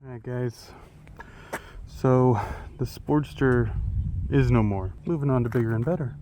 Alright guys, so the Sportster is no more. Moving on to bigger and better.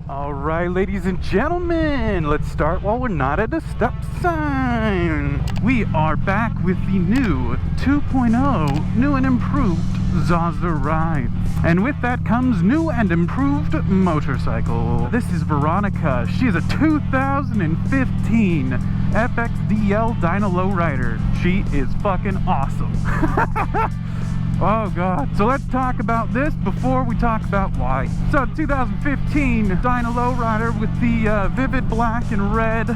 Alright, ladies and gentlemen, let's start while we're not at a stop sign. We are back with the new 2.0, new and improved Zaza rides. And with that comes new and improved motorcycle. This is Veronica. She is a 2015 FXDL Dyna lowrider. She is fucking awesome. Oh god. So let's talk about this before we talk about why. So 2015 Dyna lowrider with the vivid black and red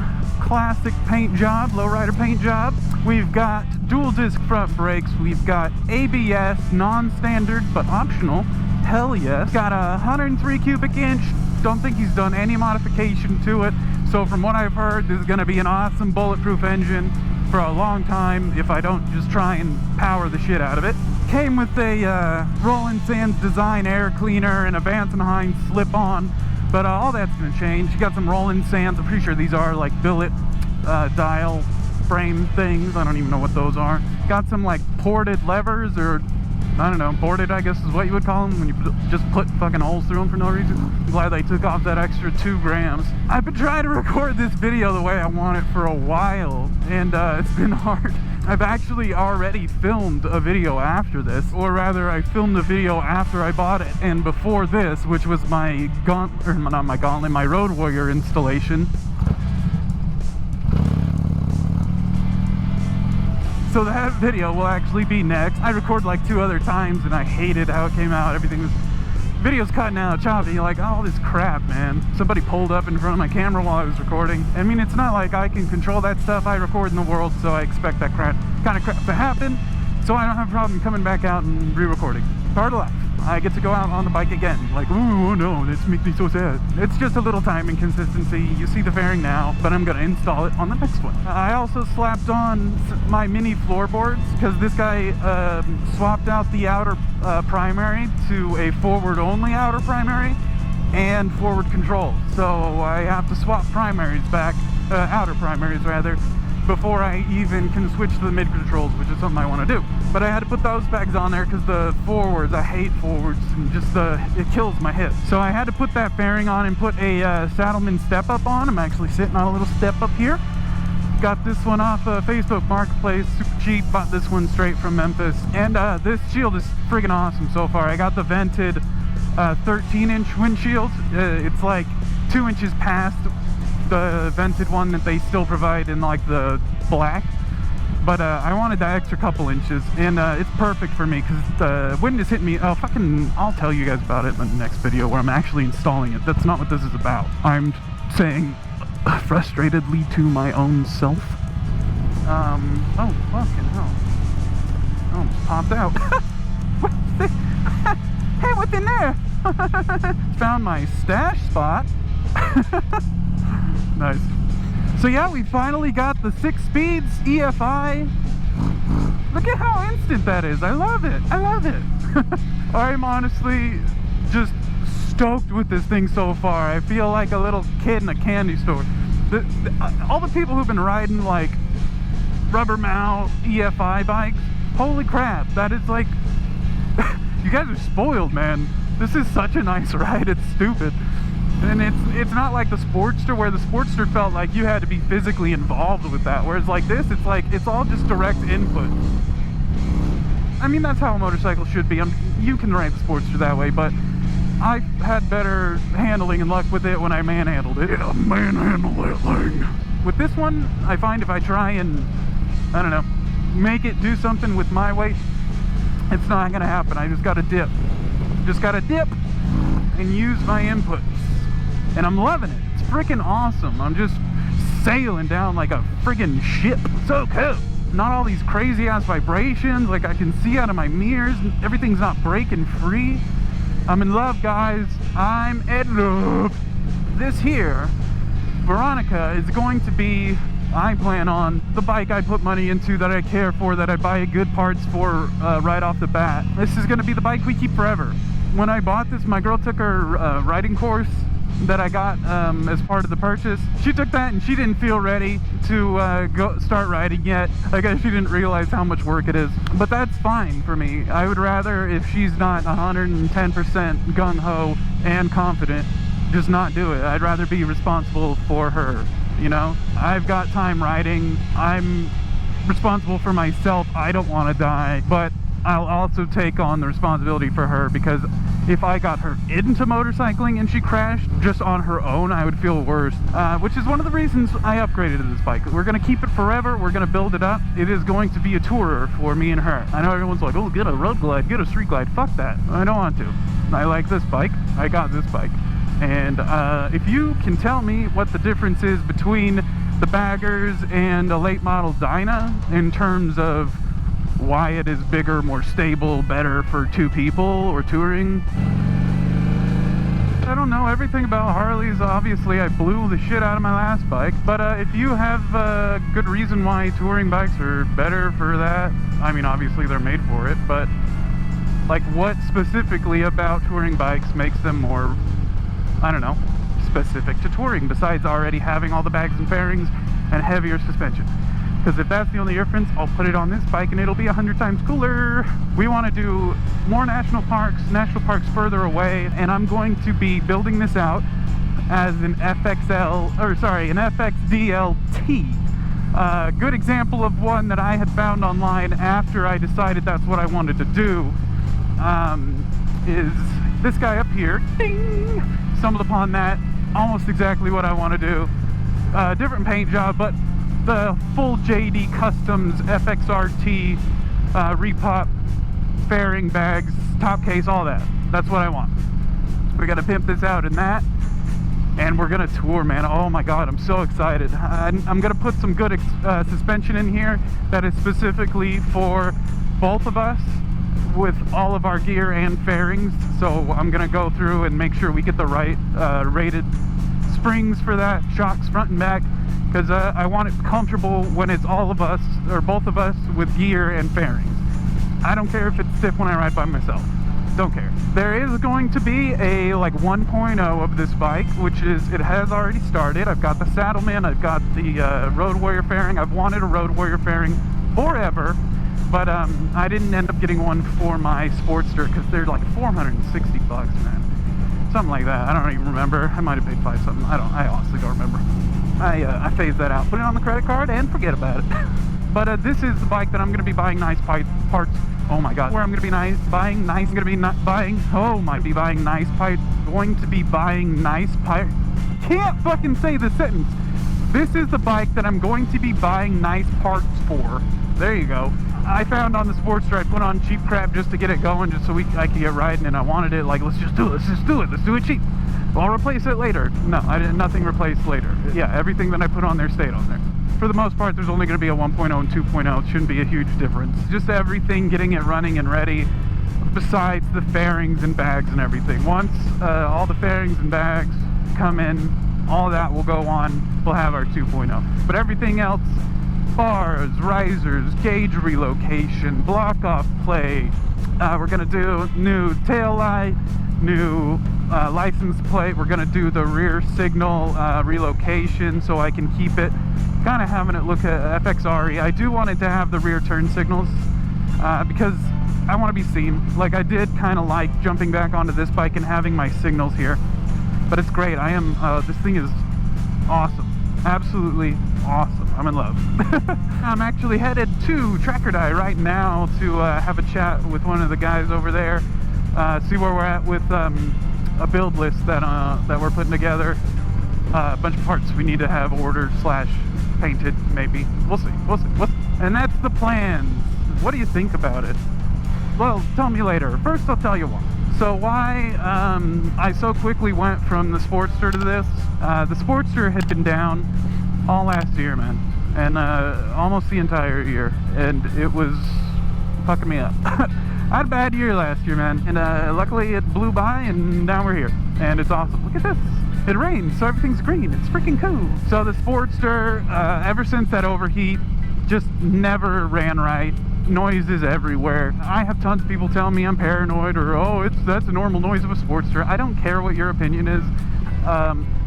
classic paint job, lowrider paint job. We've got dual disc front brakes. We've got ABS, non-standard but optional. Hell yes. Got a 103 cubic inch. Don't think he's done any modification to it. So from what I've heard, this is going to be an awesome bulletproof engine for a long time if I don't just try and power the shit out of it. Came with a Roland Sands design air cleaner and a Vance & Hines slip-on, but all that's going to change. You got some Roland Sands, I'm pretty sure these are like billet dial frame things. I don't even know what those are. Got some like ported levers, or I don't know, ported I guess is what you would call them when you just put fucking holes through them for no reason. I'm glad they took off that extra 2 grams. I've been trying to record this video the way I want it for a while, and it's been hard. I've actually already filmed a video after this, or rather I filmed the video after I bought it, and before this, which was my my Road Warrior installation. So that video will actually be next. I recorded like 2 other times and I hated how it came out. Everything was, video's cutting out, choppy. You're like, oh, this crap, man. Somebody pulled up in front of my camera while I was recording. I mean, it's not like I can control that stuff. I record in the world, so I expect that kind of crap to happen. So I don't have a problem coming back out and re-recording. Part of life. I get to go out on the bike again. Like, oh no, this makes me so sad. It's just a little time inconsistency. You see the fairing now, but I'm gonna install it on the next one. I also slapped on my mini floorboards because this guy swapped out the outer primary to a forward-only outer primary and forward control. So I have to swap primaries back, outer primaries rather, before I even can switch to the mid controls, which is something I want to do. But I had to put those bags on there because the forwards, I hate forwards, and just it kills my hip. So I had to put that fairing on and put a Saddleman step up on. I'm actually sitting on a little step up here. Got this one off Facebook Marketplace, super cheap. Bought this one straight from Memphis, and this shield is friggin' awesome so far. I got the vented 13-inch windshield. It's like 2 inches past the vented one that they still provide in like the black, but I wanted that extra couple inches, and it's perfect for me because the wind is hitting me. I'll tell you guys about it in the next video where I'm actually installing it. That's not what this is about. I'm saying frustratedly to my own self. Oh fucking hell, I almost popped out. Hey, what's in there? Found my stash spot. Nice. So yeah, we finally got the 6 speeds EFI. Look at how instant that is. I love it. I love it. I'm honestly just stoked with this thing so far. I feel like a little kid in a candy store. All the people who've been riding like rubber mount EFI bikes, holy crap, that is like you guys are spoiled, man. This is such a nice ride, it's stupid. And it's not like the Sportster, where the Sportster felt like you had to be physically involved with that, whereas like this, it's like it's all just direct input. I mean, that's how a motorcycle should be. You can ride the Sportster that way, but I've had better handling and luck with it when I manhandled it. Yeah, manhandle that thing. With this one, I find if I try and, I don't know, make it do something with my weight, it's not gonna happen. I just gotta dip. Just gotta dip and use my inputs. And I'm loving it. It's freaking awesome. I'm just sailing down like a friggin' ship. So cool. Not all these crazy ass vibrations, like I can see out of my mirrors, everything's not breaking free. I'm in love, guys. I'm in love. This here, Veronica, is going to be, I plan on, the bike I put money into, that I care for, that I buy good parts for right off the bat. This is gonna be the bike we keep forever. When I bought this, my girl took her riding course that I got as part of the purchase. She took that and she didn't feel ready to go start riding yet. I guess she didn't realize how much work it is, but that's fine for me. I would rather, if she's not 110% gung-ho and confident, just not do it. I'd rather be responsible for her, you know? I've got time riding. I'm responsible for myself. I don't want to die, but I'll also take on the responsibility for her, because if I got her into motorcycling and she crashed just on her own, I would feel worse, which is one of the reasons I upgraded to this bike. We're going to keep it forever. We're going to build it up. It is going to be a tourer for me and her. I know everyone's like, oh, get a road glide, get a street glide. Fuck that. I don't want to. I like this bike. I got this bike. And if you can tell me what the difference is between the Baggers and a late model Dyna in terms of why it is bigger, more stable, better for two people or touring. I don't know everything about Harleys. Obviously, I blew the shit out of my last bike, but if you have a good reason why touring bikes are better for that, I mean, obviously they're made for it, but like what specifically about touring bikes makes them more, I don't know, specific to touring, besides already having all the bags and fairings and heavier suspension? Because if that's the only difference, I'll put it on this bike and it'll be 100 times cooler. We want to do more national parks further away, and I'm going to be building this out as an FXDL T. Good example of one that I had found online after I decided that's what I wanted to do is this guy up here. Ding! Stumbled upon that. Almost exactly what I want to do. Different paint job, but the full JD Customs FXRT repop, fairing, bags, top case, all that. That's what I want. We gotta pimp this out in that, and we're gonna tour, man. Oh my god, I'm so excited. I'm gonna put some good suspension in here that is specifically for both of us with all of our gear and fairings. So I'm gonna go through and make sure we get the right rated springs for that, shocks front and back, because I want it comfortable when it's all of us, or both of us, with gear and fairings. I don't care if it's stiff when I ride by myself. Don't care. There is going to be a like 1.0 of this bike, which is, it has already started. I've got the Saddleman, I've got the Road Warrior fairing. I've wanted a Road Warrior fairing forever, but I didn't end up getting one for my Sportster because they're like 460 bucks, man. Something like that. I don't even remember. I might have paid $5 something. I honestly don't remember. I phased that out. Put it on the credit card and forget about it. But this is the bike that I'm going to be buying nice parts. Oh my god. Where I'm going to be buying nice parts. Can't fucking say the sentence. This is the bike that I'm going to be buying nice parts for. There you go. I found on the Sportster, I put on cheap crap just to get it going, just so I could get riding, and I wanted it like, let's just do it cheap. I'll replace it later. No, I didn't. Nothing replaced later. Yeah, everything that I put on there stayed on there. For the most part, there's only going to be a 1.0 and 2.0. It shouldn't be a huge difference. Just everything, getting it running and ready, besides the fairings and bags and everything. Once all the fairings and bags come in, all that will go on. We'll have our 2.0. But everything else, bars, risers, gauge relocation, block off play, We're gonna do new tail light, new license plate. We're gonna do the rear signal relocation so I can keep it kind of having it look at FXRE. I do want it to have the rear turn signals because I want to be seen. Like, I did kind of like jumping back onto this bike and having my signals here, but it's great. I am this thing is awesome, absolutely awesome. I'm in love. I'm actually headed to Tracker Die right now to have a chat with one of the guys over there, see where we're at with a build list that we're putting together. A bunch of parts we need to have ordered / painted, maybe. We'll see. And that's the plan. What do you think about it? Well, tell me later. First, I'll tell you why. So why I so quickly went from the Sportster to this. The Sportster had been down all last year, man, and almost the entire year, and it was fucking me up. I had a bad year last year, man, and luckily it blew by, and now we're here, and it's awesome. Look at this. It rains, so everything's green. It's freaking cool. So the Sportster, ever since that overheat, just never ran right. Noises everywhere. I have tons of people telling me I'm paranoid, or oh, that's a normal noise of a Sportster. I don't care what your opinion is.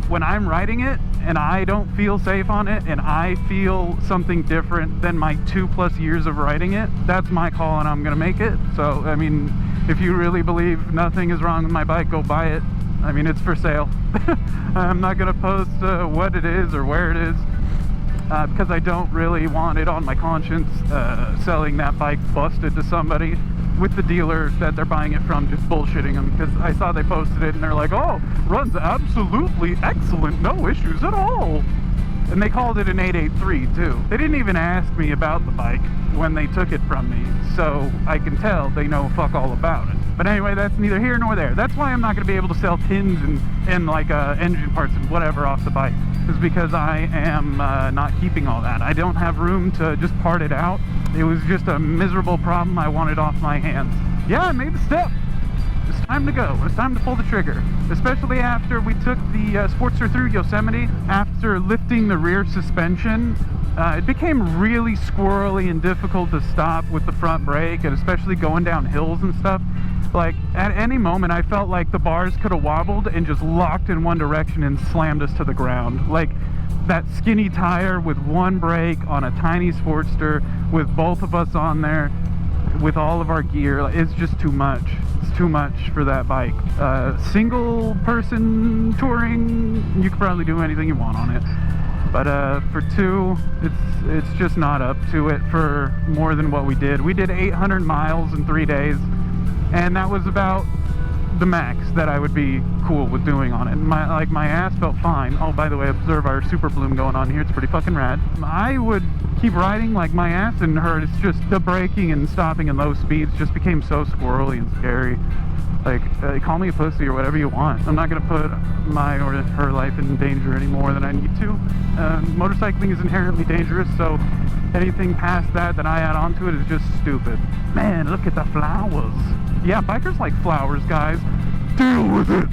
When I'm riding it and I don't feel safe on it, and I feel something different than my 2+ years of riding it, that's my call, and I'm gonna make it. So I mean, if you really believe nothing is wrong with my bike, go buy it. I mean, it's for sale. I'm not gonna post what it is or where it is, because I don't really want it on my conscience selling that bike busted to somebody with the dealer that they're buying it from, just bullshitting them, because I saw they posted it and they're like, oh, runs absolutely excellent, no issues at all. And they called it an 883 too. They didn't even ask me about the bike when they took it from me, so I can tell they know fuck all about it. But anyway, that's neither here nor there. That's why I'm not going to be able to sell tins and like engine parts and whatever off the bike, is because I am not keeping all that. I don't have room to just part it out. It was just a miserable problem I wanted off my hands. Yeah, I made the step. It's time to go. It's time to pull the trigger. Especially after we took the Sportster through Yosemite. After lifting the rear suspension, it became really squirrely and difficult to stop with the front brake, and especially going down hills and stuff. Like, at any moment I felt like the bars could have wobbled and just locked in one direction and slammed us to the ground. Like, that skinny tire with one brake on a tiny Sportster with both of us on there with all of our gear, it's just too much. It's too much for that bike. Single person touring, you could probably do anything you want on it, but for two, it's just not up to it for more than what we did. We did 800 miles in 3 days, and that was about the max that I would be cool with doing on it. My ass felt fine. Oh, by the way, observe our super bloom going on here. It's pretty fucking rad. I would keep riding like my ass didn't hurt. It's just the braking and stopping in low speeds just became so squirrely and scary. Like, call me a pussy or whatever you want. I'm not gonna put my or her life in danger any more than I need to. Motorcycling is inherently dangerous, so anything past that I add on to it is just stupid. Man, look at the flowers. Yeah, bikers like flowers, guys. Deal with it.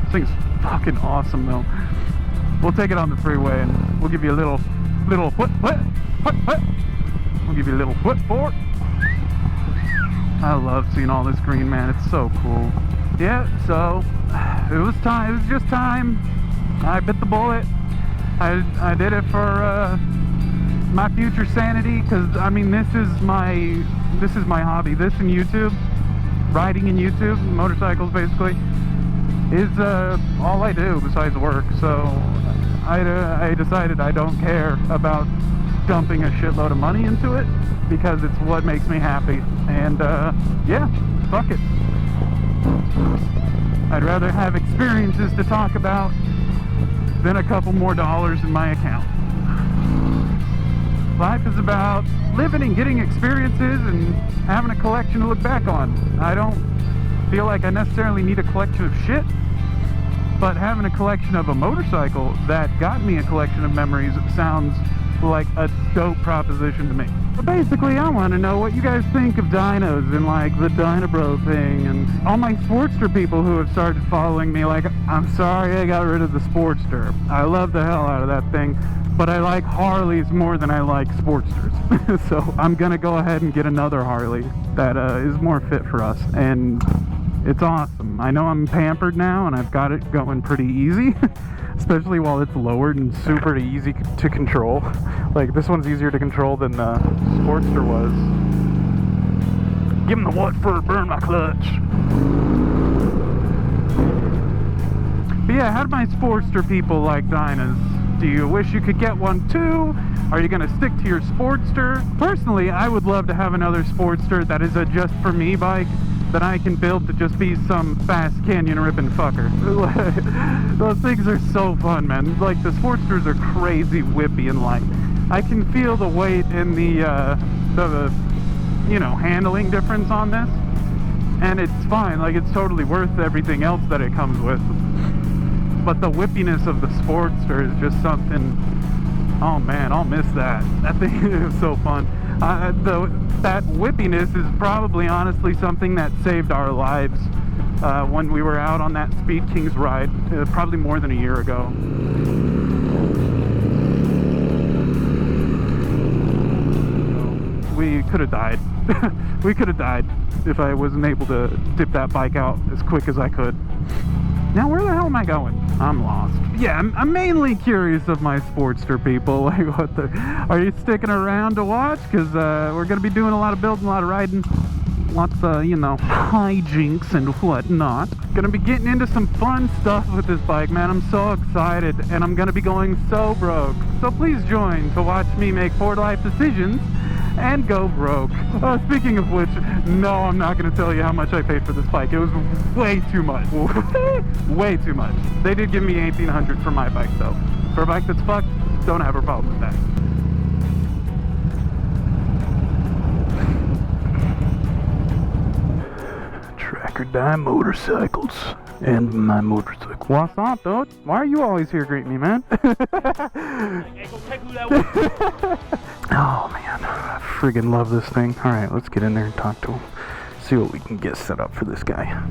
This thing's fucking awesome, though. We'll take it on the freeway and we'll give you a little what? We'll give you a little foot for it. I love seeing all this green, man. It's so cool. Yeah, so it was time. It was just time. I bit the bullet. I did it for my future sanity, because I mean, this is my hobby. This and YouTube, riding and YouTube, motorcycles basically, is all I do besides work. So I decided I don't care about dumping a shitload of money into it, because it's what makes me happy. And yeah, fuck it. I'd rather have experiences to talk about than a couple more dollars in my account. Life is about living and getting experiences and having a collection to look back on. I don't feel like I necessarily need a collection of shit, but having a collection of a motorcycle that got me a collection of memories sounds like a dope proposition to me. But basically, I want to know what you guys think of dynos and like the Dyna Bro thing, and all my Sportster people who have started following me. Like, I'm sorry I got rid of the Sportster. I love the hell out of that thing. but I like Harleys more than I like Sportsters. So I'm gonna go ahead and get another Harley that is more fit for us, and it's awesome. I know I'm pampered now and I've got it going pretty easy, especially while it's lowered and super easy to control. Like, this one's easier to control than the Sportster was. Give him the what for, burn my clutch. But yeah, how do my Sportster people like Dynas? Do you wish you could get one too? Are you gonna stick to your Sportster? Personally, I would love to have another Sportster that is a just for me bike that I can build to just be some fast canyon ripping fucker. Those things are so fun, man. Like, the Sportsters are crazy whippy and light. I can feel the weight and the you know, handling difference on this, and it's fine. Like, it's totally worth everything else that it comes with. But the whippiness of the Sportster is just something. Oh man, I'll miss that. That thing is so fun. That whippiness is probably honestly something that saved our lives when we were out on that Speed Kings ride, probably more than a year ago. We could have died. We could have died if I wasn't able to dip that bike out as quick as I could. Now, where the hell am I going? I'm lost. Yeah, I'm mainly curious of my Sportster people. Like, what the... Are you sticking around to watch? Because we're going to be doing a lot of building, a lot of riding. Lots of, you know, hijinks and whatnot. Gonna be getting into some fun stuff with this bike, man. I'm so excited, and I'm gonna be going so broke. So please join to watch me make poor life decisions and go broke. Speaking of which, no, I'm not going to tell you how much I paid for this bike. It was way too much. Way too much. They did give me $1,800 for my bike, though. For a bike that's fucked, don't have a problem with that. Tracker Dyna motorcycles. And my motorcycle. What's up, dude? Why are you always here greeting me, man? Oh, man. I friggin' love this thing. Alright, let's get in there and talk to him. See what we can get set up for this guy.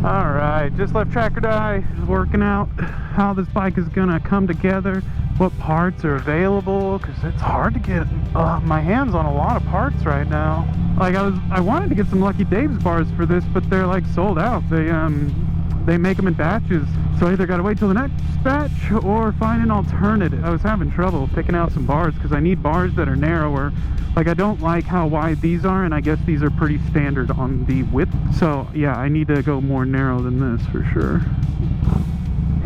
Alright, just left Tracker Dyna. Just working out how this bike is gonna come together. What parts are available, because it's hard to get my hands on a lot of parts right now. Like, I wanted to get some Lucky Dave's bars for this, but they're like sold out. They make them in batches, so I either gotta wait till the next batch or find an alternative. I was having trouble picking out some bars because I need bars that are narrower. Like, I don't like how wide these are, and I guess these are pretty standard on the width. So yeah, I need to go more narrow than this for sure.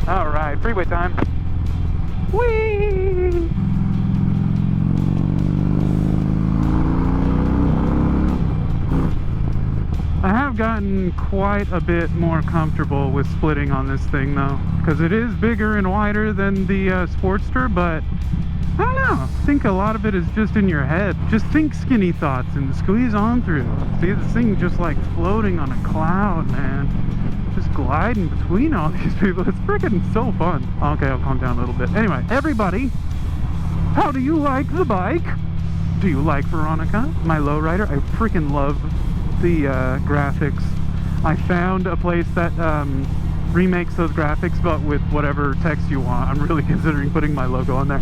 All right, freeway time. Whee! I have gotten quite a bit more comfortable with splitting on this thing though, because it is bigger and wider than the Sportster, but I don't know. I think a lot of it is just in your head. Just think skinny thoughts and squeeze on through. See, this thing just like floating on a cloud, man. Just gliding between all these people. It's freaking so fun. Okay, I'll calm down a little bit. Anyway, everybody, how do you like the bike? Do you like Veronica, my lowrider? I freaking love the graphics. I found a place that remakes those graphics, but with whatever text you want. I'm really considering putting my logo on there.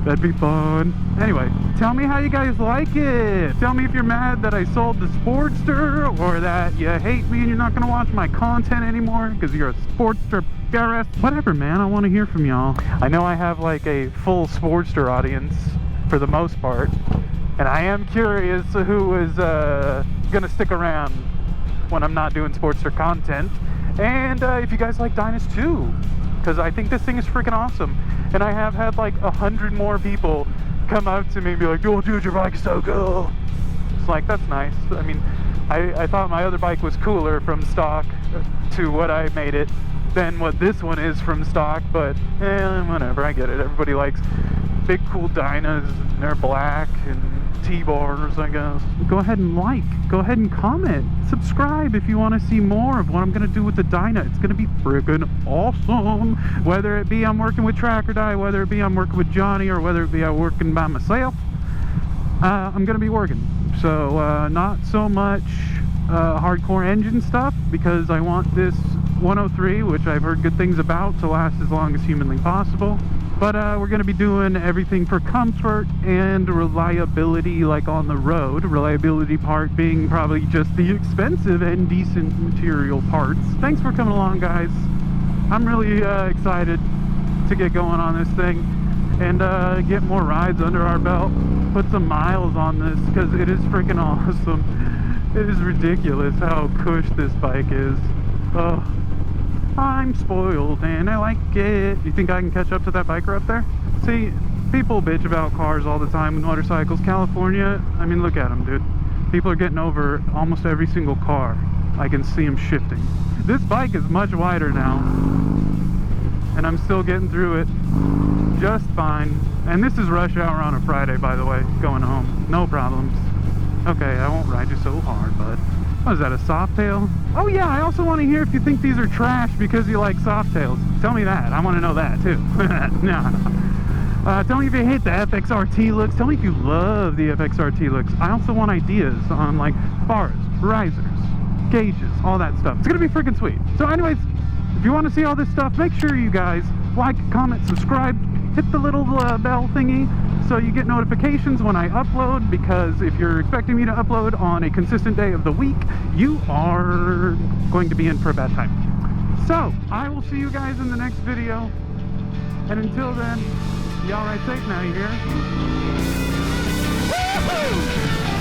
That'd be fun. Anyway, tell me how you guys like it. Tell me if you're mad that I sold the Sportster, or that you hate me and you're not gonna watch my content anymore because you're a Sportster BRS. Whatever, man. I want to hear from y'all. I know I have like a full Sportster audience for the most part, and I am curious who is gonna stick around when I'm not doing Sportster content, and if you guys like Dynas too, because I think this thing is freaking awesome. And I have had like 100 more people come up to me and be like, "Oh dude, your bike is so cool." It's like, that's nice. I mean, I thought my other bike was cooler from stock to what I made it than what this one is from stock, but whatever, I get it. Everybody likes big cool Dynas, and they're black, and T-bars, I guess. Go ahead and like, go ahead and comment, subscribe if you want to see more of what I'm going to do with the Dyna. It's going to be friggin' awesome. Whether it be I'm working with Tracker Dyna, whether it be I'm working with Johnny, or whether it be I'm working by myself, I'm going to be working. So not so much hardcore engine stuff, because I want this 103, which I've heard good things about, to last as long as humanly possible. But we're going to be doing everything for comfort and reliability, like on the road. Reliability part being probably just the expensive and decent material parts. Thanks for coming along, guys. I'm really excited to get going on this thing and get more rides under our belt. Put some miles on this because it is freaking awesome. It is ridiculous how cush this bike is. Oh, I'm spoiled and I like it. You think I can catch up to that biker up there? See, people bitch about cars all the time with motorcycles. California, I mean, look at them, dude. People are getting over almost every single car. I can see them shifting. This bike is much wider now, and I'm still getting through it just fine. And this is rush hour on a Friday, by the way, going home. No problems. Okay, I won't ride you so hard, bud. What is that, a Softail? Oh yeah, I also want to hear if you think these are trash because you like Softails. Tell me that. I want to know that too. Nah. Tell me if you hate the FXRT looks. Tell me if you love the FXRT looks. I also want ideas on like bars, risers, gauges, all that stuff. It's gonna be freaking sweet. So anyways, if you want to see all this stuff, make sure you guys like, comment, subscribe, hit the little bell thingy so you get notifications when I upload, because if you're expecting me to upload on a consistent day of the week, you are going to be in for a bad time. So, I will see you guys in the next video, and until then, y'all ride safe now, you hear? Woo-hoo!